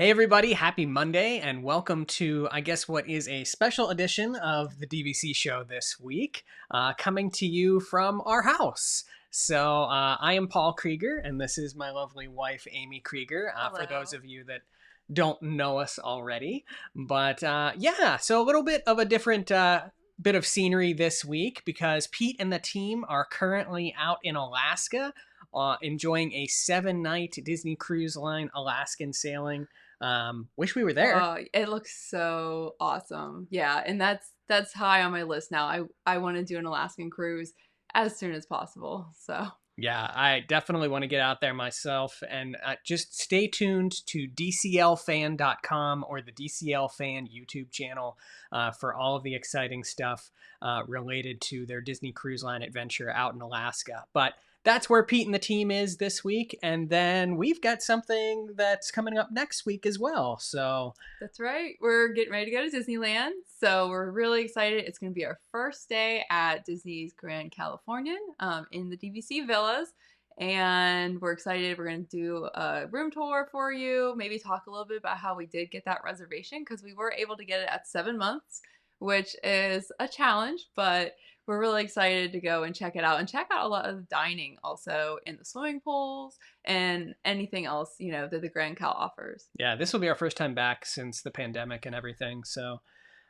Hey everybody, happy Monday and welcome to, I guess, what is a special edition of the DVC show this week, coming to you from our house. So I am Paul Krieger and this is my lovely wife, Amy Krieger, for those of you that don't know us already. But yeah, so a little bit of a different bit of scenery this week because Pete and the team are currently out in Alaska enjoying a 7-night Disney Cruise Line Alaskan sailing. Wish we were there. Oh, it looks so awesome. Yeah, and that's high on my list now. I want to do an Alaskan cruise as soon as possible. So, Yeah, I definitely want to get out there myself. And just stay tuned to DCLFan.com or the DCL Fan YouTube channel for all of the exciting stuff related to their Disney Cruise Line adventure out in Alaska. But that's where Pete and the team is this week. And then we've got something that's coming up next week as well. So that's right. We're getting ready to go to Disneyland. So, we're really excited. It's going to be our first day at Disney's Grand Californian in the DVC villas. And we're excited. We're going to do a room tour for you, maybe talk a little bit about how we did get that reservation because we were able to get it at 7 months, which is a challenge, but we're really excited to go and check it out and check out a lot of the dining also in the swimming pools and anything else, that the Grand Cal offers. yeah, this will be our first time back since the pandemic and everything. So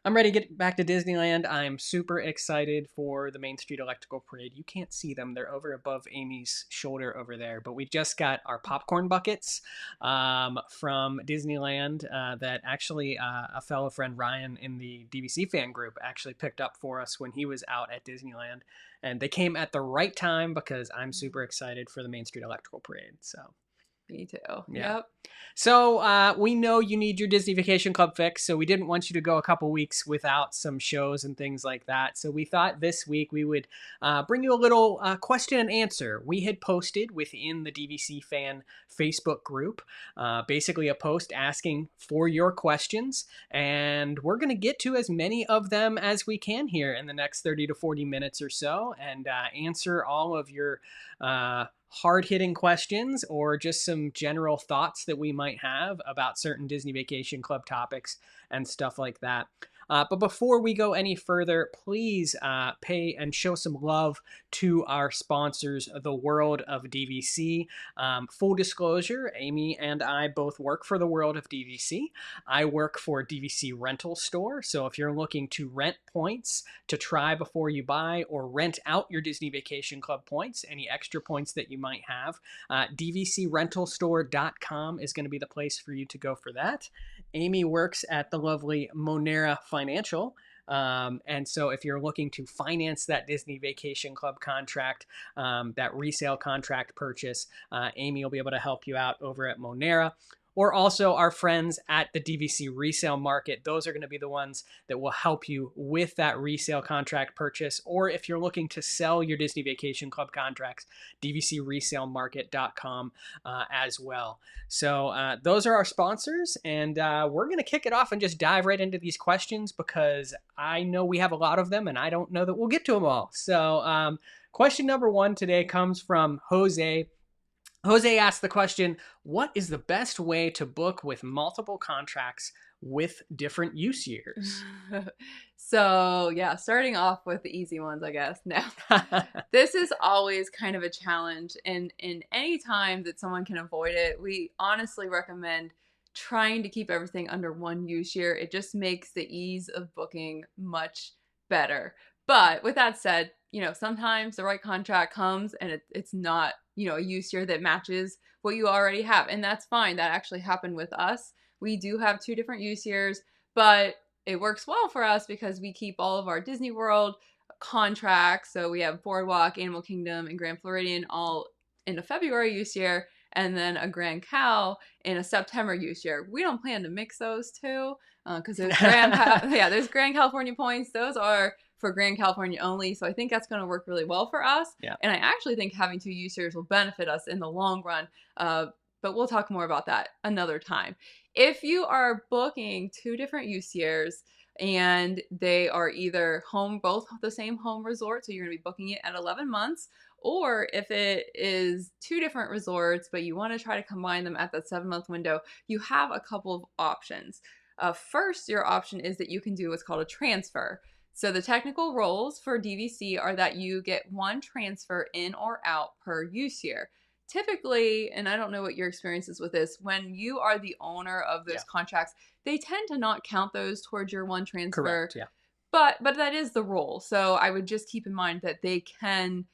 I'm ready to get back to Disneyland. I'm super excited for the Main Street Electrical Parade. You can't see them. They're over above Amy's shoulder over there. But we just got our popcorn buckets from Disneyland that actually a fellow friend, Ryan, in the DVC fan group actually picked up for us when he was out at Disneyland. And they came at the right time because I'm super excited for the Main Street Electrical Parade. So Me too. yeah. Yep. So we know you need your Disney Vacation Club fix, so we didn't want you to go a couple weeks without some shows and things like that. So we thought this week we would bring you a little question and answer. We had posted within the DVC fan Facebook group basically a post asking for your questions, and we're going to get to as many of them as we can here in the next 30 to 40 minutes or so and answer all of your hard-hitting questions or just some general thoughts that we might have about certain Disney Vacation Club topics and stuff like that. But before we go any further, please pay and show some love to our sponsors, the World of DVC. Full disclosure, Amy and I both work for the World of DVC. I work for DVC Rental Store, so if you're looking to rent points to try before you buy or rent out your Disney Vacation Club points, any extra points that you might have, DVCRentalStore.com is going to be the place for you to go for that. Amy works at the lovely Monera Financial. And so if you're looking to finance that Disney Vacation Club contract, that resale contract purchase, Amy will be able to help you out over at Monera. Or also our friends at the DVC Resale Market. Those are going to be the ones that will help you with that resale contract purchase. Or if you're looking to sell your Disney Vacation Club contracts, DVCResaleMarket.com as well. So those are our sponsors. And we're going to kick it off and just dive right into these questions because I know we have a lot of them and I don't know that we'll get to them all. So question number 1 today comes from Jose. Jose asked the question, what is the best way to book with multiple contracts with different use years? So, yeah, starting off with the easy ones, I guess. Now, this is always kind of a challenge. And in any time that someone can avoid it, we honestly recommend trying to keep everything under one use year. It just makes the ease of booking much better. But with that said, sometimes the right contract comes and it's not, a use year that matches what you already have. And that's fine. That actually happened with us. We do have 2 different use years, but it works well for us because we keep all of our Disney World contracts. So we have Boardwalk, Animal Kingdom, and Grand Floridian all in a February use year, and then a Grand Cal in a September use year. We don't plan to mix those two because there's there's Grand California points. Those are for Grand California only. So I think that's going to work really well for us. Yeah. And I actually think having 2 use years will benefit us in the long run. But we'll talk more about that another time. If you are booking 2 different use years and they are either both the same home resort, so you're going to be booking it at 11 months, Or if it is 2 different resorts, but you want to try to combine them at that 7-month window, you have a couple of options. First, your option is that you can do what's called a transfer. So the technical rules for DVC are that you get 1 transfer in or out per use year. Typically, and I don't know what your experience is with this, when you are the owner of those contracts, they tend to not count those towards your 1 transfer. Correct, yeah. But that is the rule. So I would just keep in mind that they can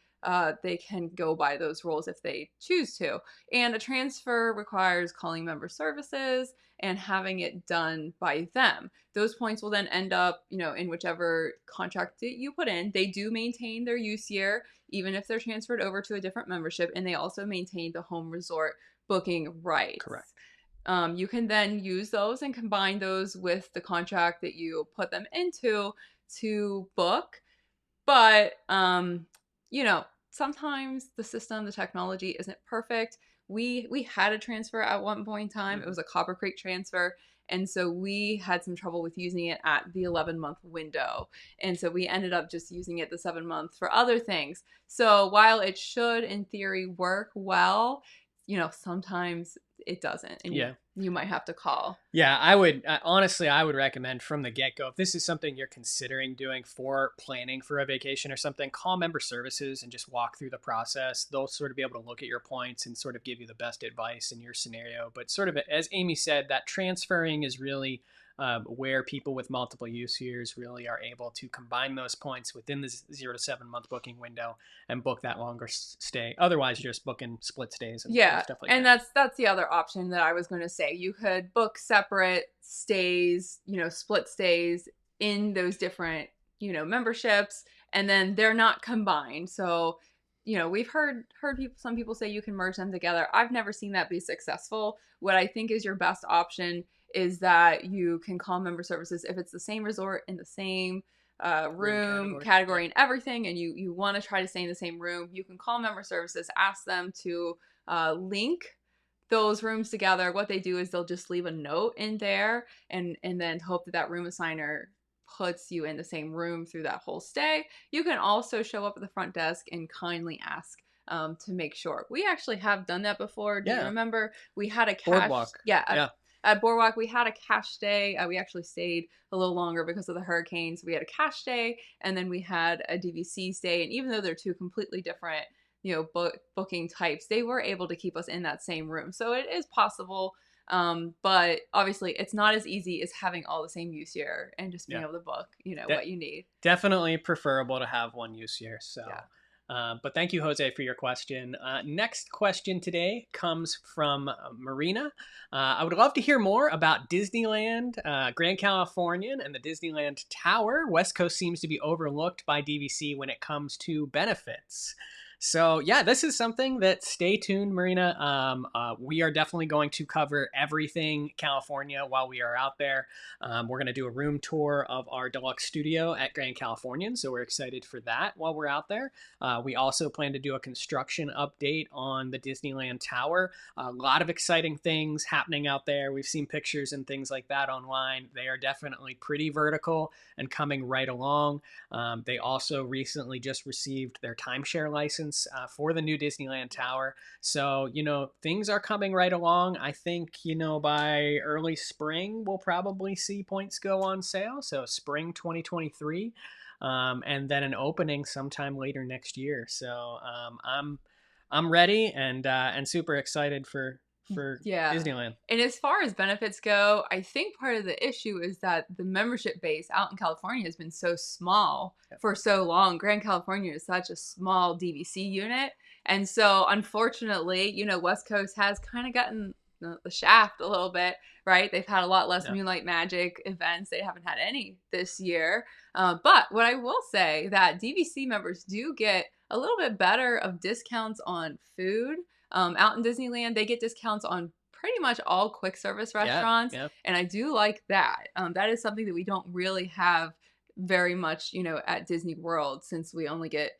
go by those rules if they choose to. And a transfer requires calling member services and having it done by them. Those points will then end up, in whichever contract that you put in. They do maintain their use year, even if they're transferred over to a different membership, and they also maintain the home resort booking rights. Correct. You can then use those and combine those with the contract that you put them into to book. But, sometimes the system, the technology isn't perfect. We had a transfer at one point in time. It was a Copper Creek transfer. And so we had some trouble with using it at the 11-month window. And so we ended up just using it the 7 months for other things. So while it should, in theory, work well, sometimes it doesn't. And you might have to call. Yeah, I would recommend from the get-go, if this is something you're considering doing for planning for a vacation or something, call member services and just walk through the process. They'll sort of be able to look at your points and sort of give you the best advice in your scenario. But sort of, as Amy said, that transferring is really where people with multiple use years really are able to combine those points within the 0 to 7 month booking window and book that longer stay. Otherwise, you're just booking split stays and stuff like that. And that's the other option that I was going to say. You could book separate stays, split stays in those different, memberships, and then they're not combined. So, we've heard some people say you can merge them together. I've never seen that be successful. What I think is your best option is that you can call member services if it's the same resort in the same room category and everything, and you want to try to stay in the same room. You can call member services, ask them to link those rooms together. What they do is they'll just leave a note in there and then hope that room assigner puts you in the same room through that whole stay. You can also show up at the front desk and kindly ask to make sure. We actually have done that before. Do you remember? We had a cash Boardwalk. At Boardwalk, we had a cash stay. We actually stayed a little longer because of the hurricanes. We had a cash stay, and then we had a DVC stay. And even though they're 2 completely different, booking types, they were able to keep us in that same room. So it is possible, but obviously it's not as easy as having all the same use year and just being able to book, what you need. Definitely preferable to have 1 use year. So. Yeah. But thank you, Jose, for your question. Next question today comes from Marina. I would love to hear more about Disneyland, Grand Californian, and the Disneyland Tower. West Coast seems to be overlooked by DVC when it comes to benefits. So yeah, this is something that, stay tuned, Marina. We are definitely going to cover everything California while we are out there. We're going to do a room tour of our deluxe studio at Grand Californian, so we're excited for that while we're out there. We also plan to do a construction update on the Disneyland Tower. A lot of exciting things happening out there. We've seen pictures and things like that online. They are definitely pretty vertical and coming right along. They also recently just received their timeshare license for the new Disneyland Tower. So, things are coming right along. I think, by early spring, we'll probably see points go on sale. So spring 2023, and then an opening sometime later next year. So I'm ready and super excited for Disneyland. And as far as benefits go, I think part of the issue is that the membership base out in California has been so small for so long. Grand California is such a small DVC unit. And so unfortunately, West Coast has kind of gotten the shaft a little bit, right? They've had a lot less Moonlight Magic events. They haven't had any this year. But what I will say, that DVC members do get a little bit better of discounts on food. Out in Disneyland, they get discounts on pretty much all quick service restaurants. And I do like that. That is something that we don't really have very much, at Disney World, since we only get,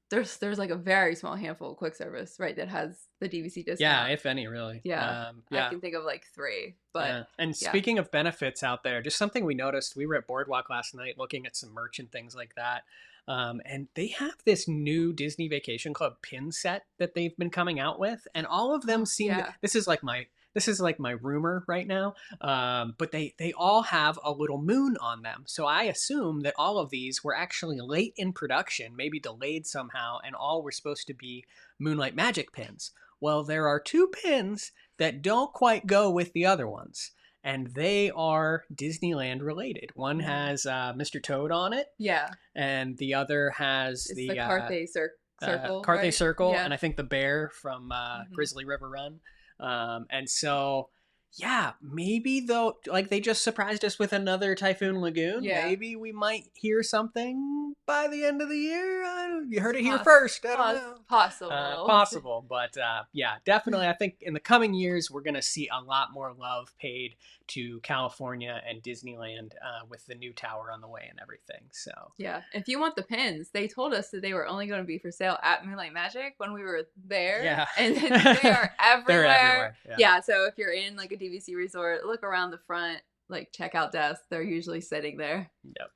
there's like a very small handful of quick service, right, that has the DVC discount. Yeah, if any, really. I can think of like 3. But And speaking of benefits out there, just something we noticed, we were at Boardwalk last night looking at some merch and things like that. And they have this new Disney Vacation Club pin set that they've been coming out with, and all of them seem Yeah. this is like my rumor right now, but they all have a little moon on them. So I assume that all of these were actually late in production, maybe delayed somehow, and all were supposed to be Moonlight Magic pins. Well, there are two pins that don't quite go with the other ones, and they are Disneyland related. One has Mr. Toad on it, Yeah. and the other has It's the the Carthay Circle. Carthay right? Circle, Yeah. and I think the bear from Grizzly River Run. And so, yeah, maybe though, like they just surprised us with another Typhoon Lagoon. Yeah. Maybe we might hear something by the end of the year. You heard it here first. I don't know. Possible, but yeah, definitely. I think in the coming years we're gonna see a lot more love paid to California and Disneyland with the new tower on the way and everything. So yeah, if you want the pins, they told us that they were only going to be for sale at Moonlight Magic when we were there. Yeah, and they are everywhere. They're everywhere. Yeah, so if you're in like a DVC resort, look around the front, like checkout desk. They're usually sitting there. Yep.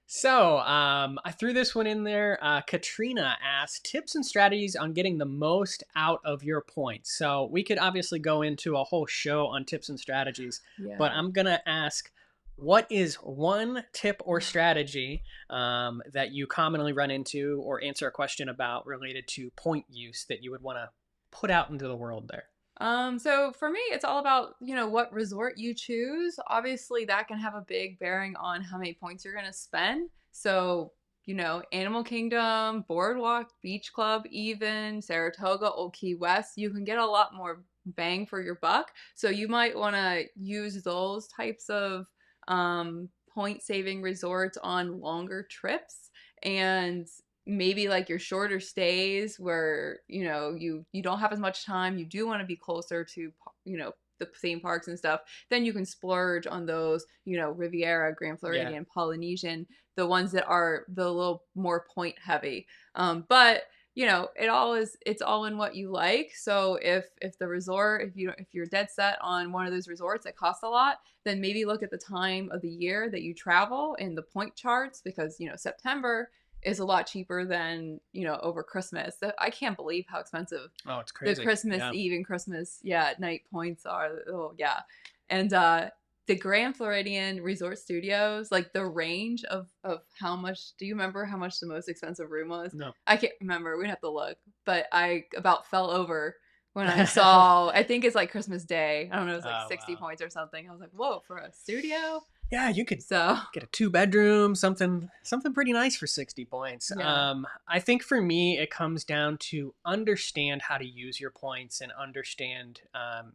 So I threw this one in there. Katrina asked tips and strategies on getting the most out of your points. So we could obviously go into a whole show on tips and strategies, but I'm going to ask, what is one tip or strategy that you commonly run into or answer a question about related to point use that you would want to put out into the world there? So for me, it's all about, what resort you choose. Obviously, that can have a big bearing on how many points you're going to spend. So, Animal Kingdom, Boardwalk, Beach Club, even Saratoga, Old Key West, you can get a lot more bang for your buck. So you might want to use those types of point saving resorts on longer trips, and maybe like your shorter stays where you don't have as much time, you do want to be closer to the theme parks and stuff, then you can splurge on those Riviera, Grand Floridian, Polynesian, the ones that are the little more point heavy, but it's all in what you like. So if the resort, if you're dead set on one of those resorts that costs a lot, then maybe look at the time of the year that you travel in the point charts, because September is a lot cheaper than over Christmas. I can't believe how expensive it's crazy. The Christmas Eve and Christmas night points are. And the Grand Floridian Resort Studios, like the range of how much, do you remember how much the most expensive room was? No, I can't remember. We'd have to look, but I about fell over when I saw, I think it's like Christmas Day. I don't know, it was like 60 points or something. I was like, whoa, for a studio? Yeah, you could get a 2-bedroom, something pretty nice for 60 points. Yeah. I think for me, it comes down to understand how to use your points and understand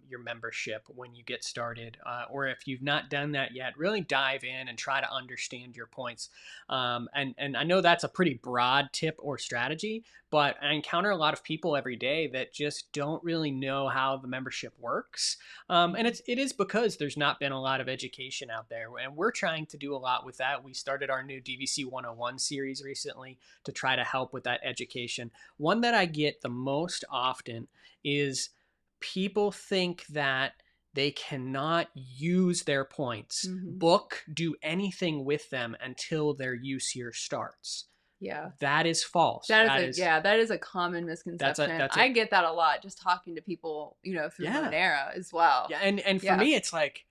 your membership when you get started. Or if you've not done that yet, really dive in and try to understand your points. And I know that's a pretty broad tip or strategy, but I encounter a lot of people every day that just don't really know how the membership works. And it is because there's not been a lot of education out there. And we're trying to do a lot with that. We started our new DVC 101 series recently to try to help with that education. One that I get the most often is people think that they cannot use their points, do anything with them until their use year starts. Yeah. That is false. That is a common misconception. I get that a lot just talking to people, through Monera as well. Yeah, and for me, it's like,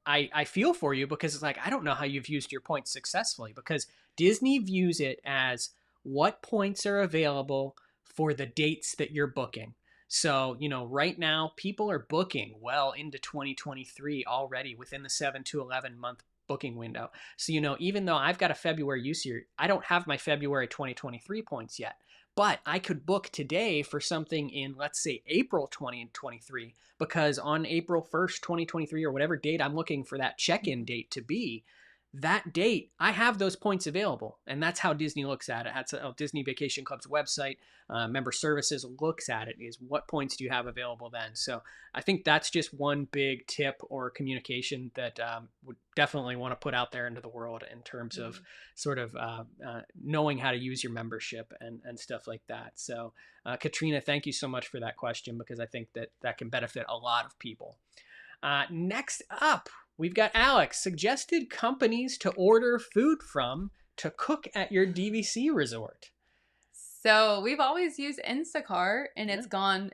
I feel for you, because it's like, I don't know how you've used your points successfully, because Disney views it as what points are available for the dates that you're booking. So, right now people are booking well into 2023 already within the 7 to 11 month booking window. So, even though I've got a February use year, I don't have my February 2023 points yet. But I could book today for something in, let's say, April 2023, because on April 1st, 2023, or whatever date I'm looking for that check-in date to be, that date, I have those points available. And that's how Disney looks at it. That's how Disney Vacation Club's website, member services looks at it, is what points do you have available then. So I think that's just one big tip or communication that would definitely want to put out there into the world in terms of sort of knowing how to use your membership and stuff like that. So Katrina, thank you so much for that question, because I think that can benefit a lot of people. Next up, we've got Alex. Suggested companies to order food from to cook at your DVC resort? So we've always used Instacart, and it's gone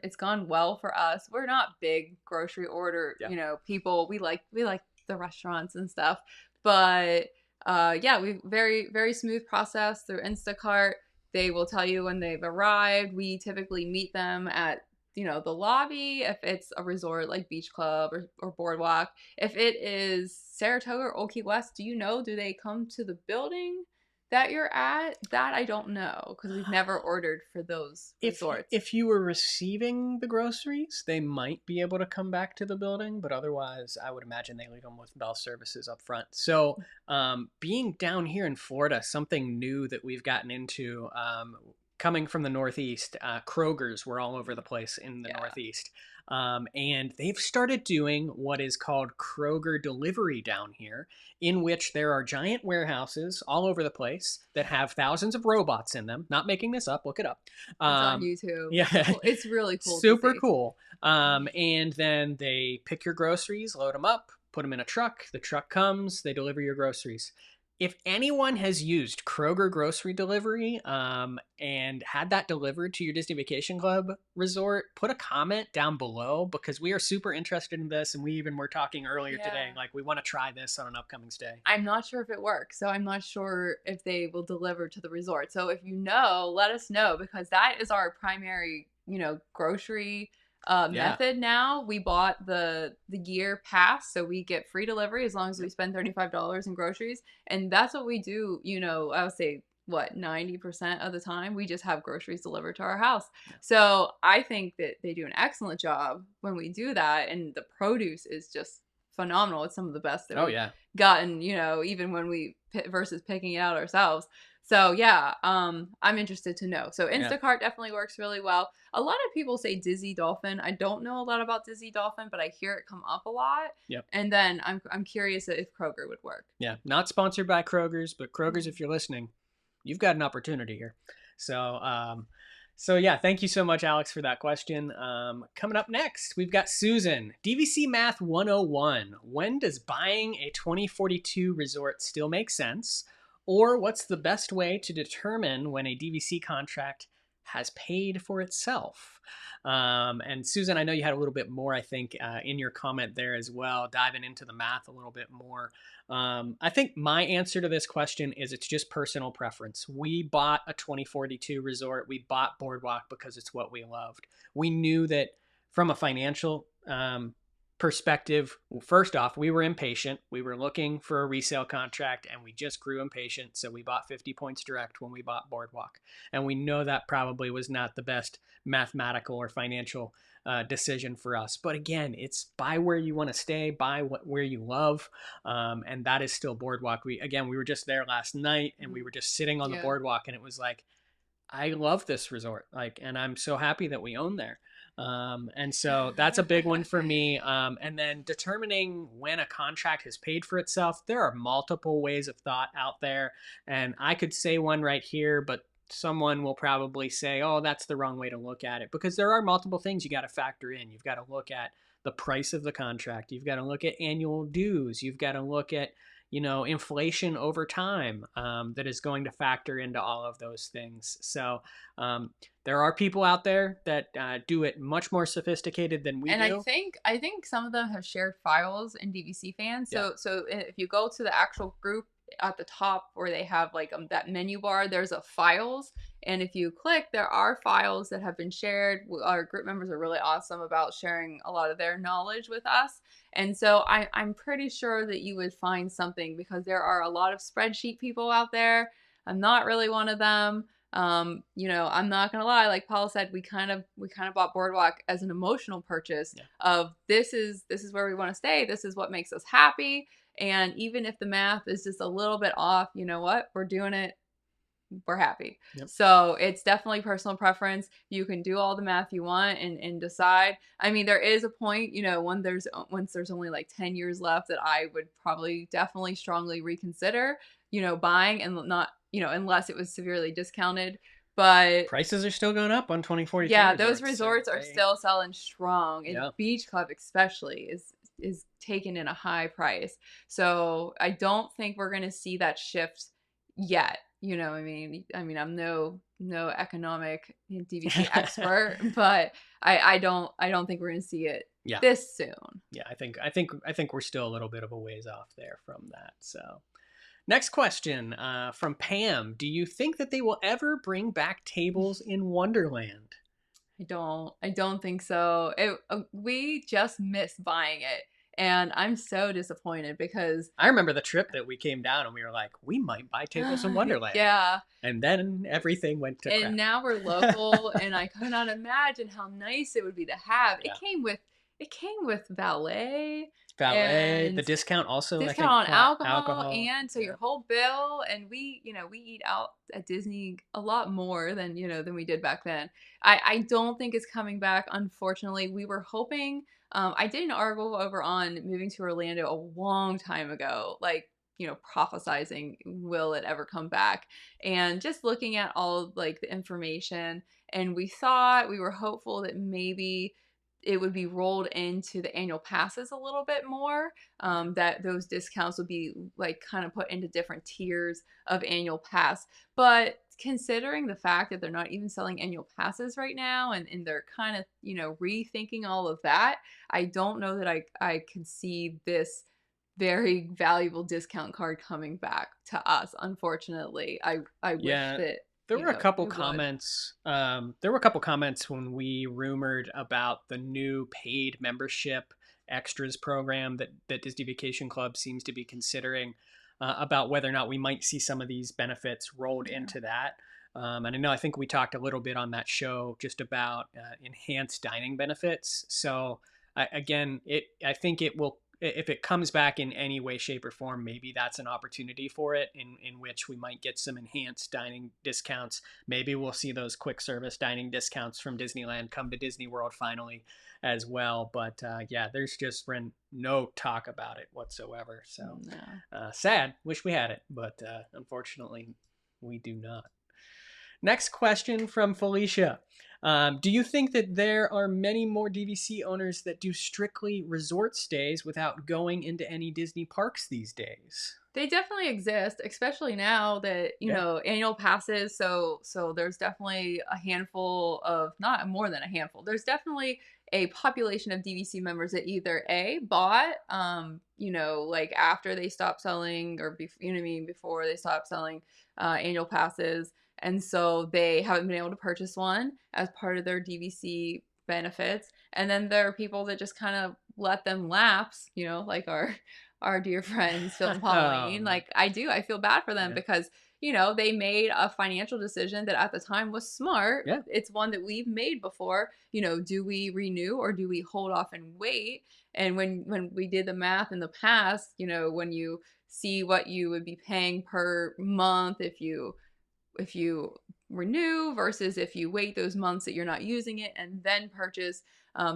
well for us. We're not big grocery order, people. We like the restaurants and stuff, but we very smooth process through Instacart. They will tell you when they've arrived. We typically meet them at the lobby if it's a resort like Beach Club or Boardwalk. If it is Saratoga or Old Key West, do they come to the building that you're at? That I don't know, because we've never ordered for those resorts. If you were receiving the groceries, they might be able to come back to the building, but otherwise I would imagine they leave them with bell services up front. So being down here in Florida, something new that we've gotten into, coming from the Northeast, Kroger's were all over the place in the Northeast. And they've started doing what is called Kroger delivery down here, in which there are giant warehouses all over the place that have thousands of robots in them. Not making this up, look it up. It's on YouTube. Yeah. It's really cool. Super cool. And then they pick your groceries, load them up, put them in a truck. The truck comes, they deliver your groceries. If anyone has used Kroger grocery delivery and had that delivered to your Disney Vacation Club resort, put a comment down below, because we are super interested in this. And we even were talking earlier today, like we want to try this on an upcoming stay. I'm not sure if it works. So I'm not sure if they will deliver to the resort. So if you know, let us know, because that is our primary, grocery method now. We bought the year pass, so we get free delivery as long as we spend $35 in groceries, and that's what we do. I would say 90% of the time we just have groceries delivered to our house. So I think that they do an excellent job when we do that, and the produce is just phenomenal. It's some of the best that we've gotten, even when we versus picking it out ourselves. So I'm interested to know. So Instacart definitely works really well. A lot of people say Dizzy Dolphin. I don't know a lot about Dizzy Dolphin, but I hear it come up a lot. Yep. And then I'm curious if Kroger would work. Yeah, not sponsored by Kroger's, but Kroger's, if you're listening, you've got an opportunity here. So thank you so much, Alex, for that question. Coming up next, we've got Susan. DVC Math 101. When does buying a 2042 resort still make sense? Or what's the best way to determine when a DVC contract has paid for itself? And Susan, I know you had a little bit more, I think, in your comment there as well, diving into the math a little bit more. I think my answer to this question is it's just personal preference. We bought a 2042 resort. We bought Boardwalk because it's what we loved. We knew that from a financial perspective, first off, we were impatient. We were looking for a resale contract, and we just grew impatient. So we bought 50 Points Direct when we bought Boardwalk. And we know that probably was not the best mathematical or financial decision for us. But again, it's buy where you want to stay, buy where you love. And that is still Boardwalk. We were just there last night, and we were just sitting on the boardwalk, and it was like, I love this resort. And I'm so happy that we own there. And so that's a big one for me. And then determining when a contract has paid for itself, there are multiple ways of thought out there. And I could say one right here, but someone will probably say, oh, that's the wrong way to look at it, because there are multiple things you got to factor in. You've got to look at the price of the contract. You've got to look at annual dues. You've got to look at inflation over time that is going to factor into all of those things. So there are people out there that do it much more sophisticated than we do. And I think some of them have shared files in DVC Fans. So if you go to the actual group at the top where they have like that menu bar, there's a files. And if you click, there are files that have been shared. Our group members are really awesome about sharing a lot of their knowledge with us. And so I'm pretty sure that you would find something, because there are a lot of spreadsheet people out there. I'm not really one of them. I'm not gonna lie, like Paul said, we kind of bought Boardwalk as an emotional purchase of this is where we want to stay. This is what makes us happy. And even if the math is just a little bit off, you know what? We're doing it. We're happy. Yep. So it's definitely personal preference. You can do all the math you want and decide. I mean, there is a point, once there's only like 10 years left, that I would probably definitely strongly reconsider, buying, and not, unless it was severely discounted. But prices are still going up on 2042. Yeah, those resorts are still selling strong. And Beach Club especially is taken in a high price. So I don't think we're going to see that shift yet. I'm no economic DVC expert, but I don't think we're gonna see it Yeah. this soon. Yeah, I think we're still a little bit of a ways off there from that. So, next question from Pam: do you think that they will ever bring back tables in Wonderland? I don't think so. We just missed buying it, and I'm so disappointed because I remember the trip that we came down and we were like, we might buy tables in Wonderland. yeah, And then everything went to crap. and now we're local, and I could not imagine how nice it would be to have. Yeah. It came with valet, Valet, the and discount also, I think, discount on alcohol, alcohol. and so Yeah. your whole bill. And we eat out at Disney a lot more than we did back then. I don't think it's coming back, unfortunately. We were hoping. I did an article over on moving to Orlando a long time ago, like, prophesizing, will it ever come back? And just looking at all of, like, the information, and we were hopeful that maybe it would be rolled into the annual passes a little bit more, that those discounts would be, like, kind of put into different tiers of annual pass. But considering the fact that they're not even selling annual passes right now, and they're kind of, rethinking all of that, I don't know that I could see this very valuable discount card coming back to us. Unfortunately, I wish Yeah. that There were a couple it would. comments. There were a couple comments when we rumored about the new paid membership extras program that Disney Vacation Club seems to be considering, about whether or not we might see some of these benefits rolled into that. And I think we talked a little bit on that show just about enhanced dining benefits. So again, I think it will, if it comes back in any way, shape, or form, maybe that's an opportunity for it, in which we might get some enhanced dining discounts. Maybe we'll see those quick service dining discounts from Disneyland come to Disney World finally as well. But yeah, there's just been no talk about it whatsoever. So sad. Wish we had it, but unfortunately, we do not. Next question from Felicia. Do you think that there are many more DVC owners that do strictly resort stays without going into any Disney parks these days? They definitely exist, especially now that, annual passes. So there's definitely a handful of, not more than a handful. There's definitely a population of DVC members that either bought, like after they stopped selling, or before they stopped selling annual passes. And so they haven't been able to purchase one as part of their DVC benefits. And then there are people that just kind of let them lapse, like our dear friends Phil and Pauline. Like, I feel bad for them because, they made a financial decision that at the time was smart. Yeah. It's one that we've made before. Do we renew or do we hold off and wait? And when we did the math in the past, when you see what you would be paying per month if you renew versus if you wait those months that you're not using it and then purchase,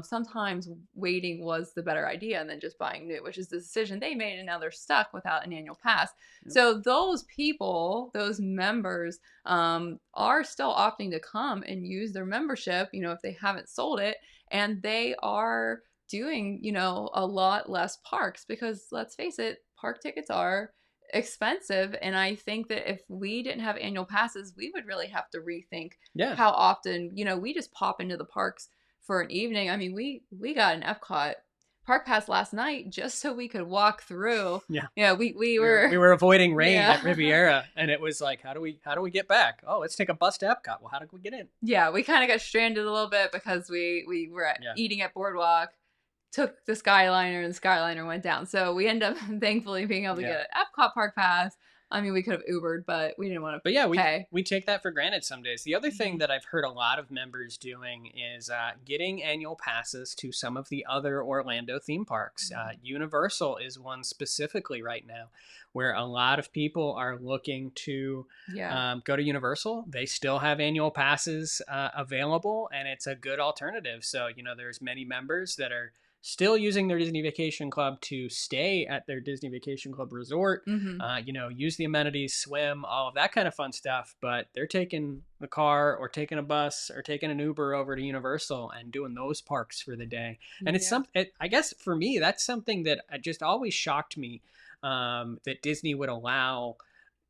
sometimes waiting was the better idea and then just buying new, which is the decision they made, and now they're stuck without an annual pass. Yep. So those people, those members, are still opting to come and use their membership, if they haven't sold it, and they are doing, a lot less parks, because let's face it, park tickets are expensive. And I think that if we didn't have annual passes, we would really have to rethink how often, we just pop into the parks for an evening. I mean, we got an Epcot park pass last night just so we could walk through. We were avoiding rain at Riviera, and it was like, how do we get back? Oh, let's take a bus to Epcot. Well, how did we get in? Yeah, we kind of got stranded a little bit because we were eating at Boardwalk, took the Skyliner, and the Skyliner went down. So we ended up thankfully being able to get an Epcot park pass. I mean, we could have Ubered, but we didn't want to pay. We take that for granted some days. The other thing that I've heard a lot of members doing is getting annual passes to some of the other Orlando theme parks. Universal is one specifically right now where a lot of people are looking to go to Universal. They still have annual passes available, and it's a good alternative. So, there's many members that are still using their Disney Vacation Club to stay at their Disney Vacation Club resort, use the amenities, swim, all of that kind of fun stuff. But they're taking the car or taking a bus or taking an Uber over to Universal and doing those parks for the day. And it's I guess for me, that's something that just always shocked me, that Disney would allow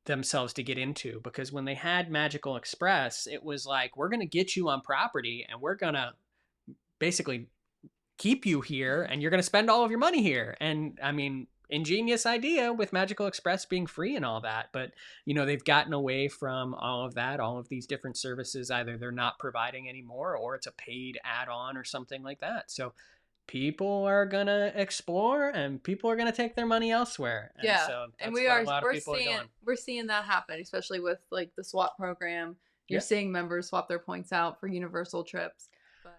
themselves to get into, because when they had Magical Express, it was like, we're going to get you on property and we're going to basically keep you here and you're going to spend all of your money here. And I mean, ingenious idea with Magical Express being free and all that. But, they've gotten away from all of that, all of these different services. Either they're not providing anymore or it's a paid add-on or something like that. So people are going to explore and people are going to take their money elsewhere. And yeah. so that's And what a lot of people are doing. We're seeing that happen, especially with like the swap program. You're seeing members swap their points out for Universal trips.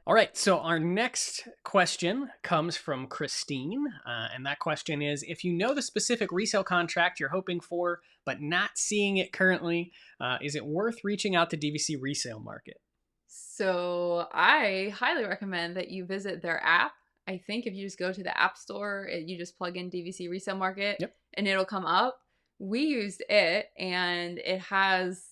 All right, so our next question comes from Christine, and that question is, if you know the specific resale contract you're hoping for, but not seeing it currently, is it worth reaching out to DVC Resale Market? So I highly recommend that you visit their app. I think if you just go to the App Store, you just plug in DVC Resale Market, and it'll come up. We used it, and it has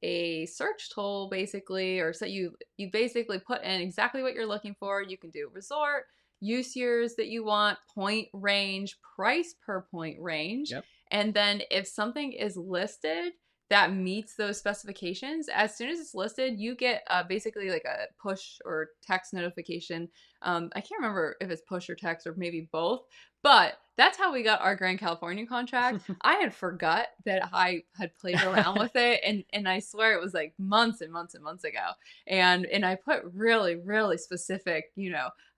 a search tool basically, or so you basically put in exactly what you're looking for. You can do resort, use years that you want, point range, price per point range, and then if something is listed that meets those specifications, as soon as it's listed, you get basically like a push or text notification. I can't remember if it's push or text or maybe both, but that's how we got our Grand California contract. I had forgot that I had played around with it, and I swear it was like months and months and months ago. And I put really, really specific,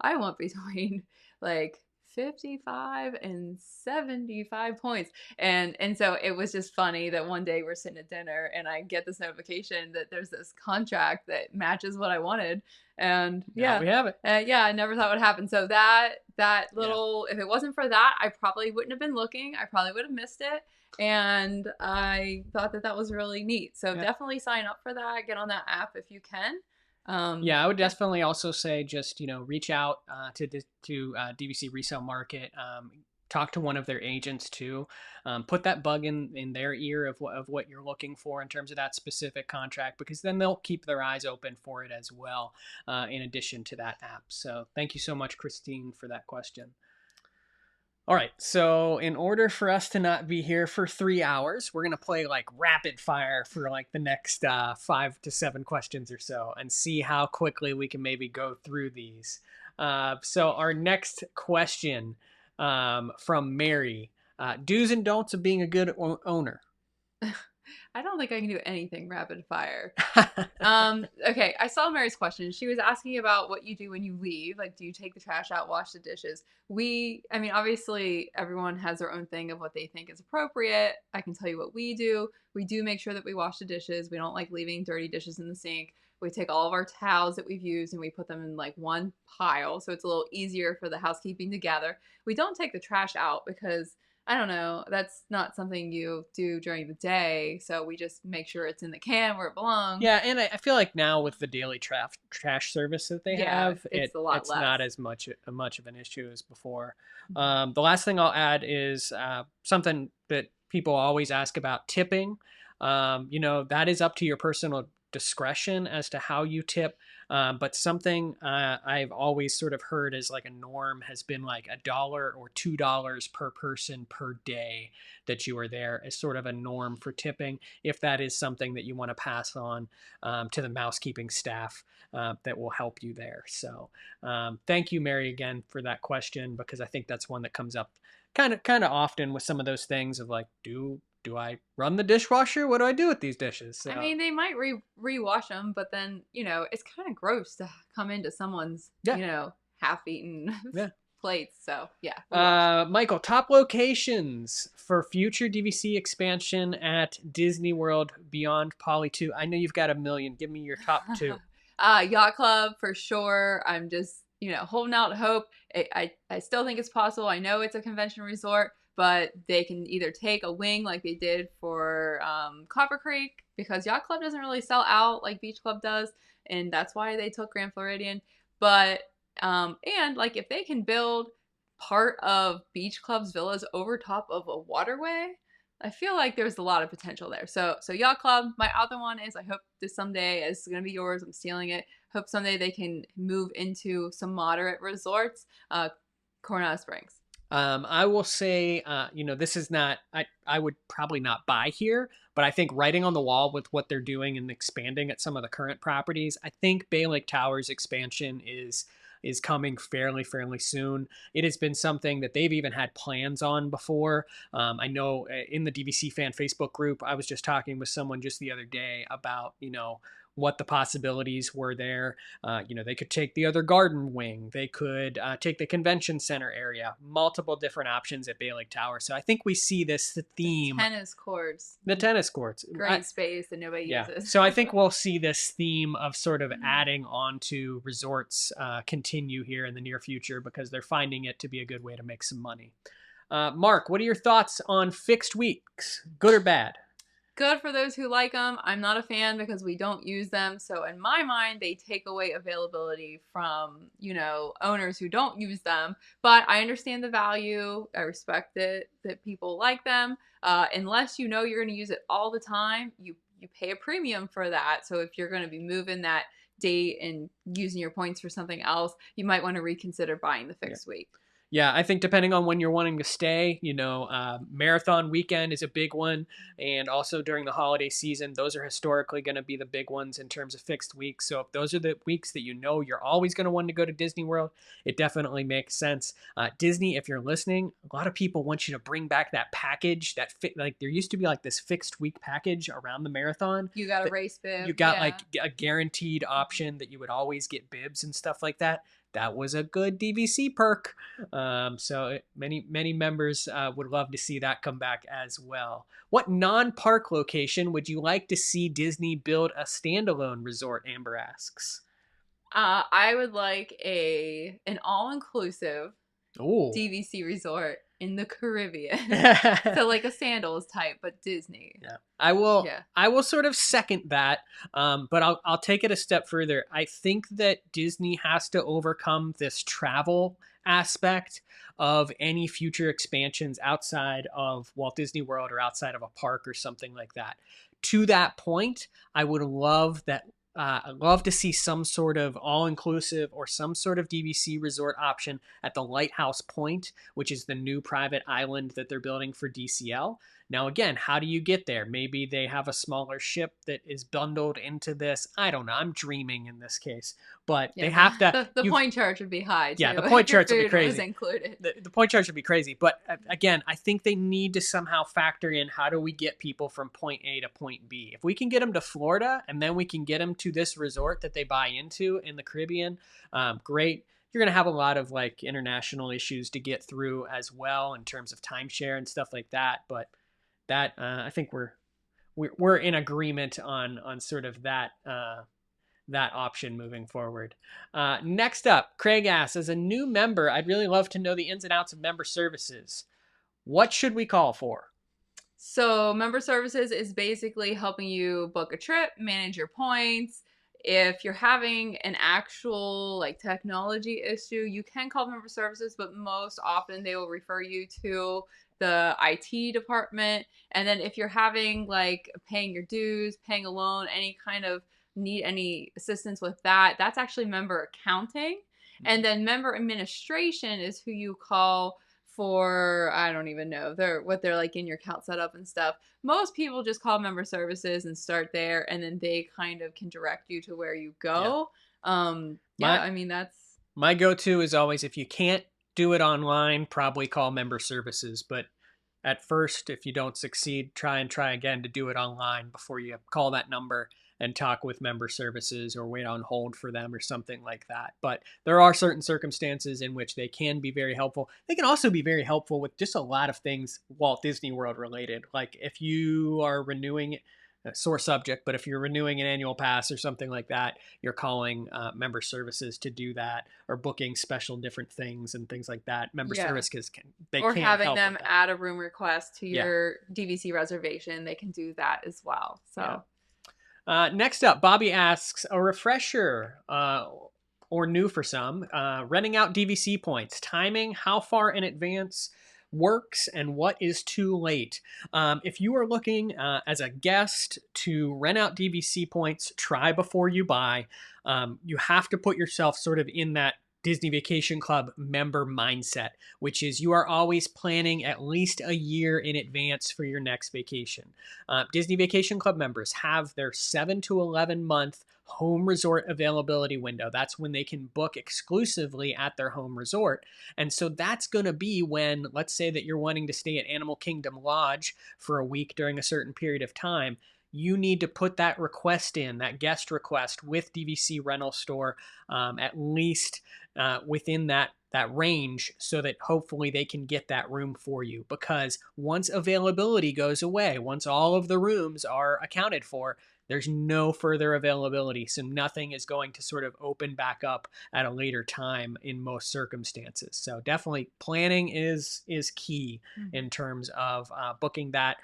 I want between like 55 and 75 points. And so it was just funny that one day we're sitting at dinner and I get this notification that there's this contract that matches what I wanted. And now we have it. I never thought it would happen. So that little, if it wasn't for that, I probably wouldn't have been looking. I probably would have missed it. And I thought that was really neat. So definitely sign up for that. Get on that app if you can. I would definitely also say just, reach out to DVC Resale Market, talk to one of their agents too, put that bug in their ear of what you're looking for in terms of that specific contract, because then they'll keep their eyes open for it as well, in addition to that app. So thank you so much, Christine, for that question. All right, so in order for us to not be here for 3 hours, we're going to play like rapid fire for like the next 5 to 7 questions or so and see how quickly we can maybe go through these. So our next question from Mary, do's and don'ts of being a good owner. I don't think I can do anything rapid fire. Okay, I saw Mary's question. She was asking about what you do when you leave. Like, do you take the trash out, wash the dishes? Obviously, everyone has their own thing of what they think is appropriate. I can tell you what we do. We do make sure that we wash the dishes. We don't like leaving dirty dishes in the sink. We take all of our towels that we've used and we put them in like one pile, so it's a little easier for the housekeeping to gather. We don't take the trash out because, I don't know, that's not something you do during the day, so we just make sure it's in the can where it belongs. Yeah, and I feel like now with the daily trash service that they have, it's not as much of an issue as before. The last thing I'll add is something that people always ask about: tipping. That is up to your personal discretion as to how you tip, but something I've always sort of heard as like a norm has been like $1 or $2 per person per day that you are there as sort of a norm for tipping, if that is something that you want to pass on to the mousekeeping staff that will help you there. So thank you, Mary, again for that question, because I think that's one that comes up kind of often with some of those things of like, do I run the dishwasher? What do I do with these dishes? So, they might rewash them, but then, it's kind of gross to come into someone's, half-eaten plates. So, yeah. Michael, top locations for future DVC expansion at Disney World beyond Poly 2. I know you've got a million. Give me your top 2. Yacht Club, for sure. I'm just, holding out hope. I still think it's possible. I know it's a convention resort, but they can either take a wing like they did for Copper Creek, because Yacht Club doesn't really sell out like Beach Club does, and that's why they took Grand Floridian. But and like if they can build part of Beach Club's villas over top of a waterway, I feel like there's a lot of potential there. So Yacht Club. My other one is, I hope this someday is going to be yours. I'm stealing it. Hope someday they can move into some moderate resorts. Coronado Springs. I will say, this is not, I would probably not buy here, but I think writing on the wall with what they're doing and expanding at some of the current properties, I think Bay Lake Towers expansion is coming fairly soon. It has been something that they've even had plans on before. I know in the DVC fan Facebook group, I was just talking with someone just the other day about, what the possibilities were there. They could take the other garden wing. They could take the convention center area. Multiple different options at Bay Lake Tower. So I think we see this theme. Tennis courts. The tennis courts. Great space that nobody uses. So I think we'll see this theme of sort of adding on to resorts continue here in the near future because they're finding it to be a good way to make some money. Mark, what are your thoughts on fixed weeks? Good or bad? Good for those who like them. I'm not a fan because we don't use them. So in my mind, they take away availability from, owners who don't use them. But I understand the value. I respect it that people like them. Unless you're going to use it all the time, you pay a premium for that. So if you're going to be moving that date and using your points for something else, you might want to reconsider buying the fixed week. Yeah, I think depending on when you're wanting to stay, marathon weekend is a big one. And also during the holiday season, those are historically going to be the big ones in terms of fixed weeks. So if those are the weeks that you're always going to want to go to Disney World, it definitely makes sense. Disney, if you're listening, a lot of people want you to bring back that package that fit. Like there used to be like this fixed week package around the marathon. You got a race bib. You got like a guaranteed option that you would always get bibs and stuff like that. That was a good DVC perk. So many members would love to see that come back as well. What non-park location would you like to see Disney build a standalone resort, Amber asks? I would like an all-inclusive DVC resort in the Caribbean. So like a Sandals type, but Disney. Yeah. I will sort of second that. But I'll take it a step further. I think that Disney has to overcome this travel aspect of any future expansions outside of Walt Disney World or outside of a park or something like that. To that point, I would love that. I'd love to see some sort of all-inclusive or some sort of DVC resort option at the Lighthouse Point, which is the new private island that they're building for DCL. Now, again, how do you get there? Maybe they have a smaller ship that is bundled into this. I don't know. I'm dreaming in this case. But they have to... The point charge would be high, too. Yeah, the point charge would be crazy. Was included. The point charge would be crazy. But again, I think they need to somehow factor in how do we get people from point A to point B. If we can get them to Florida and then we can get them to this resort that they buy into in the Caribbean, great. You're going to have a lot of like international issues to get through as well in terms of timeshare and stuff like that. But that I think we're in agreement on sort of that option moving forward. Next up, Craig asks, as a new member, I'd really love to know the ins and outs of member services. What should we call for? So member services is basically helping you book a trip, manage your points. If you're having an actual like technology issue, you can call member services, but most often they will refer you to the IT department. And then if you're having like paying your dues, paying a loan, any kind of need any assistance with that, that's actually member accounting. And then member administration is who you call for, I don't even know, what they're like in your account setup and stuff. Most people just call member services and start there, and then they kind of can direct you to where you go. I mean, that's... My go-to is always, if you can't do it online, probably call member services. But at first, if you don't succeed, try again to do it online before you call that number and talk with member services or wait on hold for them or something like that. But there are certain circumstances in which they can be very helpful. They can also be very helpful with just a lot of things Walt Disney World related. Like if you are renewing, sore subject, but if you're renewing an annual pass or something like that, you're calling member services to do that, or booking special different things and things like that. Member services or having them add a room request to your DVC reservation. They can do that as well. So next up, Bobby asks, a refresher or new for some, renting out DVC points, timing, how far in advance works, and what is too late. If you are looking as a guest to rent out DVC points, try before you buy. You have to put yourself sort of in that Disney Vacation Club member mindset, which is you are always planning at least a year in advance for your next vacation. Disney Vacation Club members have their 7 to 11 month home resort availability window. That's when they can book exclusively at their home resort. And so that's going to be when, let's say that you're wanting to stay at Animal Kingdom Lodge for a week during a certain period of time. You need to put that request in, that guest request with DVC Rental Store, at least within that range, so that hopefully they can get that room for you. Because once availability goes away, once all of the rooms are accounted for, there's no further availability. So nothing is going to sort of open back up at a later time in most circumstances. So definitely planning is key in terms of booking that.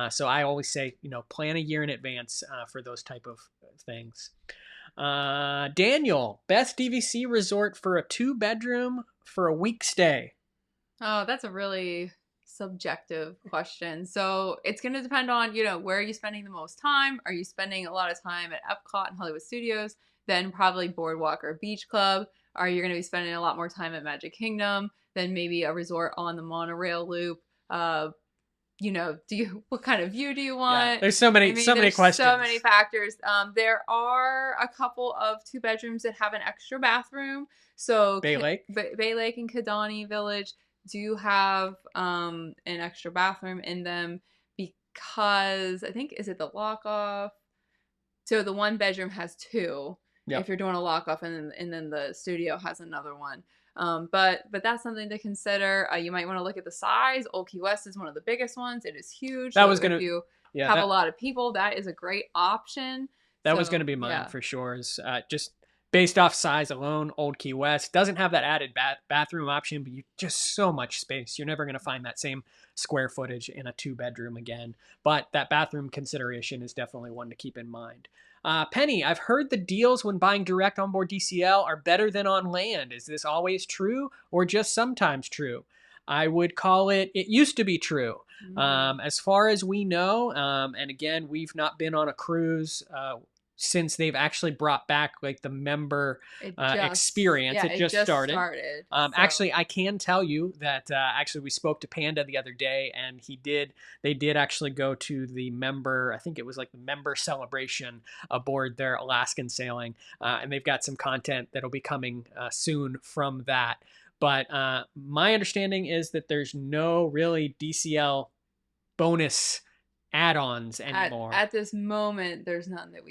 So I always say, plan a year in advance for those type of things. Daniel, best DVC resort for a 2-bedroom for a week stay? Oh, that's a really subjective question. So it's going to depend on, where are you spending the most time? Are you spending a lot of time at Epcot and Hollywood Studios? Then probably Boardwalk or Beach Club. Are you going to be spending a lot more time at Magic Kingdom? Then maybe a resort on the monorail loop. What kind of view do you want? Yeah, there's so many questions. So many factors. There are a couple of 2 bedrooms that have an extra bathroom. So Bay Lake and Kidani Village do have an extra bathroom in them, because I think, is it the lock off? So the 1 bedroom has 2. Yep. If you're doing a lock off, and then the studio has another one. But that's something to consider. You might want to look at the size. Old Key West is one of the biggest ones. It is huge. If you have a lot of people, that is a great option. That was going to be mine for sure. Is just based off size alone. Old Key West doesn't have that added bathroom option, but you just so much space. You're never going to find that same square footage in a 2-bedroom again. But that bathroom consideration is definitely one to keep in mind. Penny, I've heard the deals when buying direct onboard DCL are better than on land. Is this always true or just sometimes true? I would call it used to be true. As far as we know, and again, we've not been on a cruise since they've actually brought back like the member experience. Yeah, it just started. So. Actually, I can tell you that actually we spoke to Panda the other day, and they did actually go to the member, I think it was like the member celebration aboard their Alaskan sailing, and they've got some content that'll be coming soon from that. But my understanding is that there's no really DCL bonus add-ons anymore. At this moment, there's none that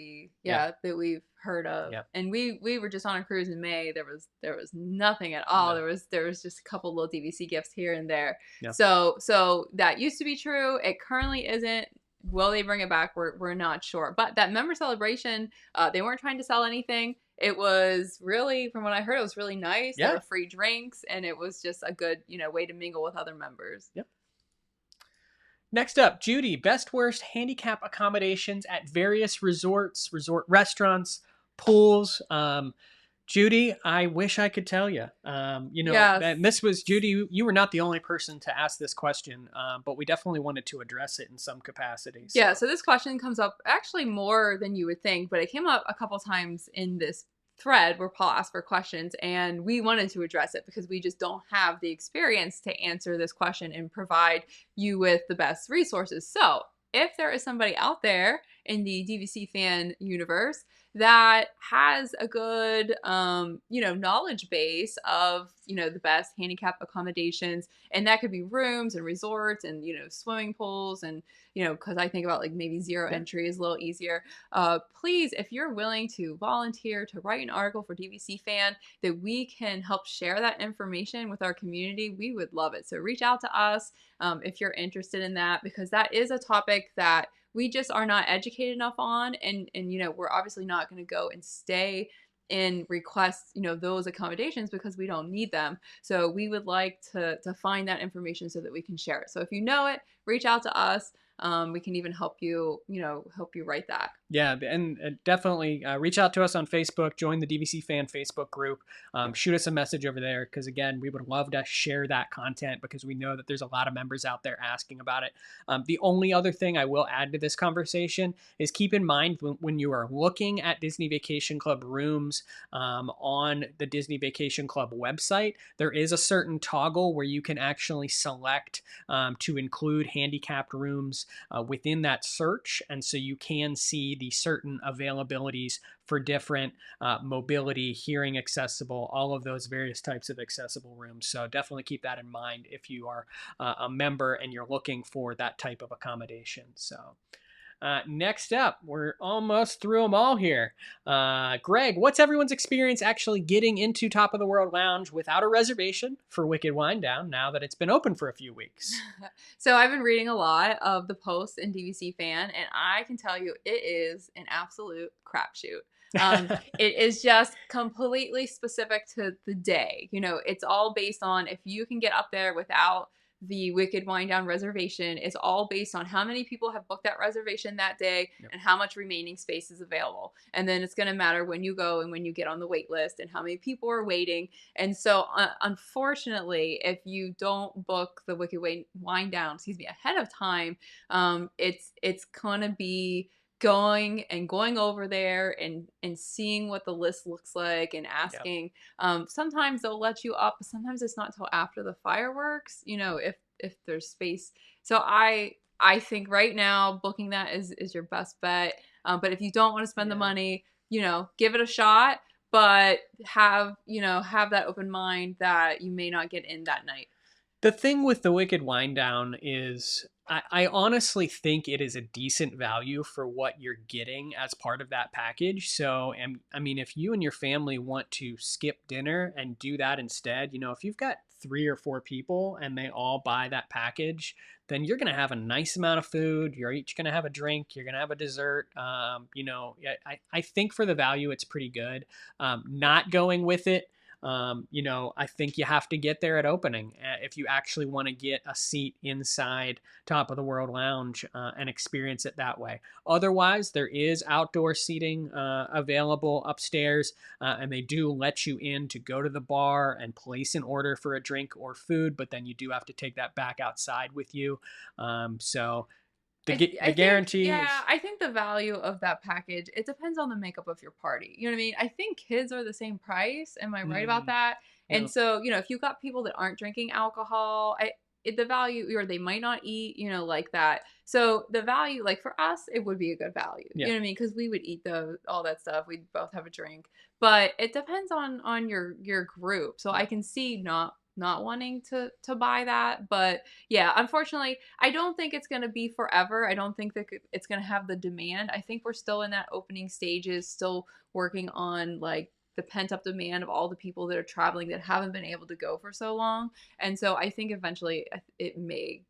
that we've heard of. Yep. And we were just on a cruise in May. There was nothing at all. No. There was just a couple little DVC gifts here and there. Yep. So that used to be true. It currently isn't. Will they bring it back? We're not sure. But that member celebration, they weren't trying to sell anything. It was really, from what I heard, it was really nice. Yeah. There were free drinks, and it was just a good, way to mingle with other members. Yep. Next up, Judy, best worst handicap accommodations at various resorts, resort restaurants, pools. Judy, I wish I could tell you. Yes. And this was, Judy, you were not the only person to ask this question, but we definitely wanted to address it in some capacity. So. Yeah, so this question comes up actually more than you would think, but it came up a couple times in this thread where Paul asked for questions, and we wanted to address it because we just don't have the experience to answer this question and provide you with the best resources. So if there is somebody out there in the DVC fan universe that has a good, knowledge base of, the best handicap accommodations, and that could be rooms and resorts and, swimming pools and, because I think about like maybe zero entry is a little easier. Please, if you're willing to volunteer to write an article for DVC Fan that we can help share that information with our community, we would love it. So reach out to us if you're interested in that, because that is a topic that we just are not educated enough on, and we're obviously not going to go and stay and request those accommodations because we don't need them. So we would like to find that information so that we can share it. So if you know it, reach out to us. We can even help you write that. Yeah, and definitely reach out to us on Facebook, join the DVC Fan Facebook group, shoot us a message over there because, again, we would love to share that content because we know that there's a lot of members out there asking about it. The only other thing I will add to this conversation is keep in mind when you are looking at Disney Vacation Club rooms on the Disney Vacation Club website, there is a certain toggle where you can actually select to include handicapped rooms within that search. And so you can see the certain availabilities for different mobility, hearing accessible, all of those various types of accessible rooms. So definitely keep that in mind if you are a member and you're looking for that type of accommodation. So next up, we're almost through them all here. Greg, what's everyone's experience actually getting into Top of the World Lounge without a reservation for Wicked Wind Down now that it's been open for a few weeks? So I've been reading a lot of the posts in DVC Fan, and I can tell you it is an absolute crapshoot. It is just completely specific to the day. It's all based on if you can get up there without the Wicked Wind Down reservation. It's all based on how many people have booked that reservation that day and how much remaining space is available. And then it's going to matter when you go and when you get on the wait list and how many people are waiting. And so unfortunately, if you don't book the Wicked Wind Down, ahead of time, it's going to be going over there and seeing what the list looks like and asking. Sometimes they'll let you up, but sometimes it's not till after the fireworks, if there's space. So I think right now booking that is your best bet. But if you don't want to spend the money, give it a shot, but have that open mind that you may not get in that night. The thing with the Wicked Wind Down is I honestly think it is a decent value for what you're getting as part of that package. So, I mean, if you and your family want to skip dinner and do that instead, if you've got 3 or 4 people and they all buy that package, then you're going to have a nice amount of food. You're each going to have a drink. You're going to have a dessert. I think for the value, it's pretty good. Not going with it, I think you have to get there at opening if you actually want to get a seat inside Top of the World Lounge and experience it that way. Otherwise, there is outdoor seating available upstairs, and they do let you in to go to the bar and place an order for a drink or food, but then you do have to take that back outside with you. The guarantee is... I think the value of that package, it depends on the makeup of your party. You know what I mean? I think kids are the same price. Am I right about that? And so, if you've got people that aren't drinking alcohol, the value, or they might not eat, like that. So the value, like for us, it would be a good value. You know what I mean? Because we would eat all that stuff. We'd both have a drink. But it depends on your group. So I can see not wanting to buy that. But yeah, unfortunately, I don't think it's going to be forever. I don't think that it's going to have the demand. I think we're still in that opening stages, still working on like the pent up demand of all the people that are traveling that haven't been able to go for so long. And so I think eventually it may,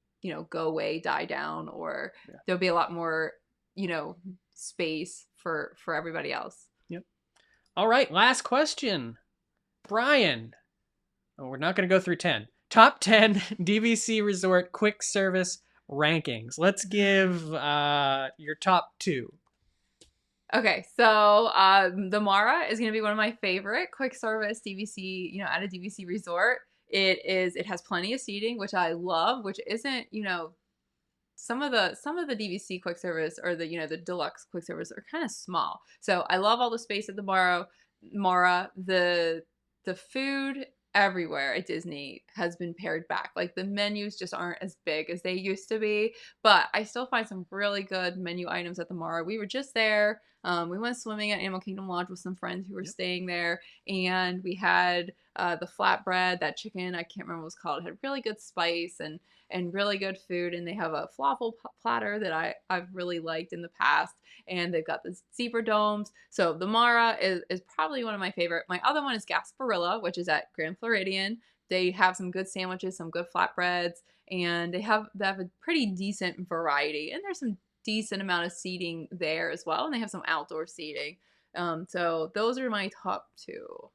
go away, die down, or there'll be a lot more, space for everybody else. Yep. All right. Last question, Brian. Oh, we're not going to go through 10. Top 10 DVC Resort quick service rankings. Let's give your top 2. Okay, so the Mara is going to be one of my favorite quick service DVC, at a DVC resort. It has plenty of seating, which I love, which isn't, some of the DVC quick service or the deluxe quick service are kind of small. So I love all the space at the Mara. The food everywhere at Disney has been pared back. Like the menus just aren't as big as they used to be, but I still find some really good menu items at the Mara. We were just there. We went swimming at Animal Kingdom Lodge with some friends who were staying there, and we had the flatbread, that chicken, I can't remember what it was called. It had really good spice and really good food, and they have a falafel platter that I've really liked in the past, and they've got the zebra domes. So the Mara is probably one of my favorite. My other one is Gasparilla, which is at Grand Floridian. They have some good sandwiches, some good flatbreads, and they have a pretty decent variety, and there's some decent amount of seating there as well, and they have some outdoor seating. So those are my top 2.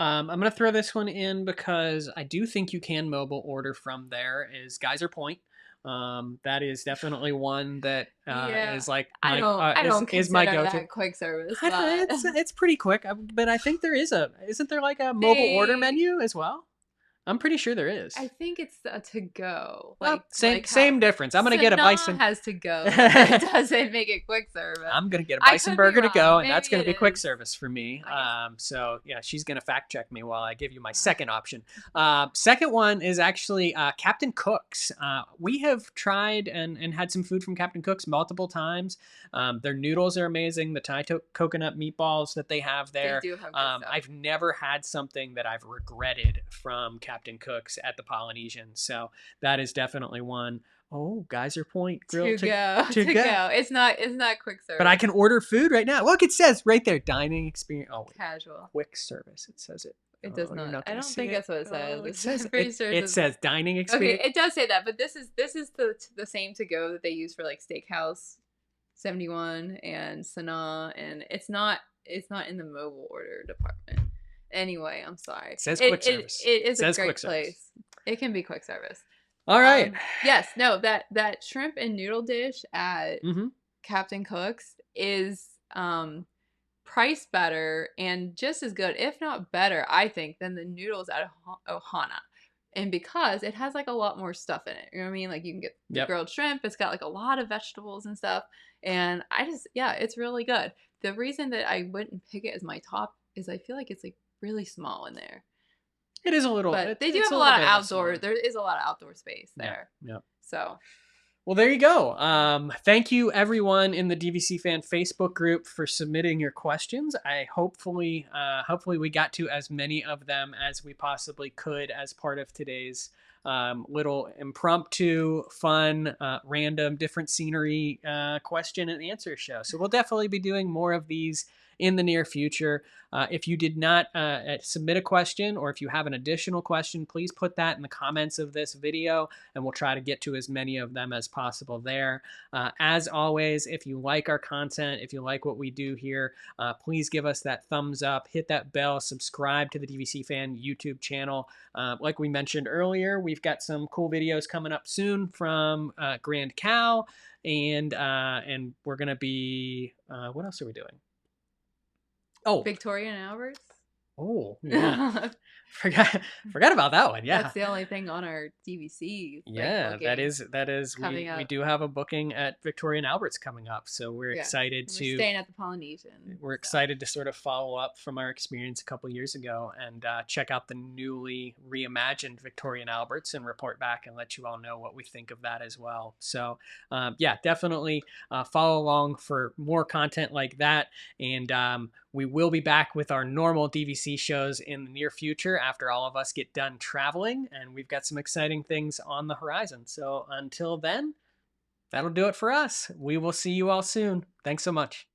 I'm going to throw this one in because I do think you can mobile order from there is Geyser Point. That is definitely one that is like my I don't is my consider go-to. that quick service, I don't know, but it's pretty quick, but I think there is isn't there like a mobile order menu as well? I'm pretty sure there is. I think it's a to go. Well, Like same difference. I'm gonna get a bison. Has to go. It doesn't make it quick service. I'm gonna get a bison burger to go, and that's gonna be quick is. service for me. Okay. So yeah, she's gonna fact check me while I give you my second option. Second one is actually Captain Cook's. We have tried and had some food from Captain Cook's multiple times. Their noodles are amazing. The Thai coconut meatballs that they have there. They do have good stuff. I've never had something that I've regretted from Captain Cook's at the Polynesian. So that is definitely one. Oh, Geyser Point Grill to go. It's not quick service. But I can order food right now. Look, it says right there, dining experience. Oh, casual. Quick service. It says it. It does not. I don't think that's what it says. It says dining experience. Okay, it does say that, but this is the same to go that they use for like Steakhouse 71 and Sanaa, and it's not in the mobile order department. Anyway, I'm sorry. It says quick service. It is a great place. It can be quick service. All right. Yes. No. That shrimp and noodle dish at Captain Cook's is priced better and just as good, if not better, I think, than the noodles at Ohana. And because it has like a lot more stuff in it. You know what I mean? Like you can get the grilled shrimp. It's got like a lot of vegetables and stuff. And it's really good. The reason that I wouldn't pick it as my top is I feel like it's like really small in there. It is a little. But they do have a lot of outdoor. There is a lot of outdoor space there. Yeah. So. Well, there you go. Thank you, everyone in the DVC Fan Facebook group, for submitting your questions. Hopefully we got to as many of them as we possibly could as part of today's little impromptu, fun, random, different scenery question and answer show. So we'll definitely be doing more of these in the near future. If you did not submit a question, or if you have an additional question, please put that in the comments of this video, and we'll try to get to as many of them as possible there. As always, if you like our content, if you like what we do here, please give us that thumbs up, hit that bell, subscribe to the DVC Fan YouTube channel. Like we mentioned earlier, we've got some cool videos coming up soon from Grand Cal, and we're going to be, what else are we doing? Oh, Victoria and Albert's. Oh, yeah. forgot about that one. Yeah, that's the only thing on our DVC. Yeah, that is. We do have a booking at Victoria and Albert's coming up, so we're excited to. We're staying at the Polynesian. We're excited to sort of follow up from our experience a couple years ago and check out the newly reimagined Victoria and Albert's and report back and let you all know what we think of that as well. So, yeah, definitely follow along for more content like that, and we will be back with our normal DVC shows in the near future after all of us get done traveling, and we've got some exciting things on the horizon. So until then, that'll do it for us. We will see you all soon. Thanks so much.